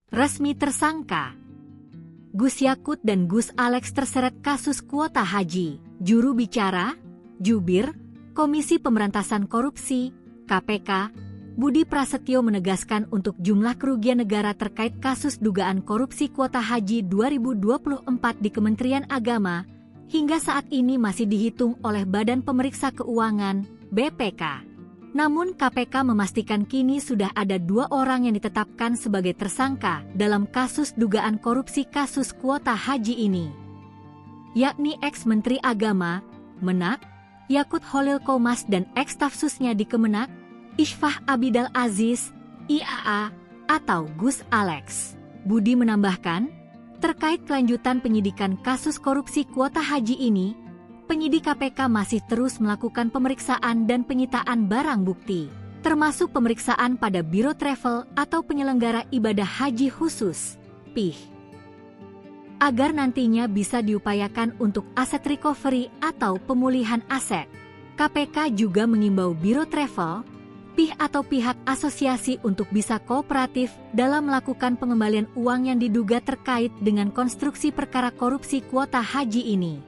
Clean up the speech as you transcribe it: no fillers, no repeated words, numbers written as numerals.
Resmi tersangka. Gus Yakut dan Gus Alex terseret kasus kuota haji. Juru bicara, Jubir, Komisi Pemberantasan Korupsi, KPK, Budi Prasetyo menegaskan untuk jumlah kerugian negara terkait kasus dugaan korupsi kuota haji 2024 di Kementerian Agama, hingga saat ini masih dihitung oleh Badan Pemeriksa Keuangan, BPK. Namun KPK memastikan kini sudah ada 2 orang yang ditetapkan sebagai tersangka dalam kasus dugaan korupsi kasus kuota haji ini, yakni ex-Menteri Agama, Menak, Yakut Holil Qomas dan ex-stafsusnya di Kemenak, Isfah Abidal Aziz, IAA, atau Gus Alex. Budi menambahkan, terkait kelanjutan penyidikan kasus korupsi kuota haji ini, penyidik KPK masih terus melakukan pemeriksaan dan penyitaan barang bukti, termasuk pemeriksaan pada Biro Travel atau penyelenggara ibadah haji khusus, PIH, agar nantinya bisa diupayakan untuk aset recovery atau pemulihan aset. KPK juga mengimbau Biro Travel, PIH atau pihak asosiasi untuk bisa kooperatif dalam melakukan pengembalian uang yang diduga terkait dengan konstruksi perkara korupsi kuota haji ini.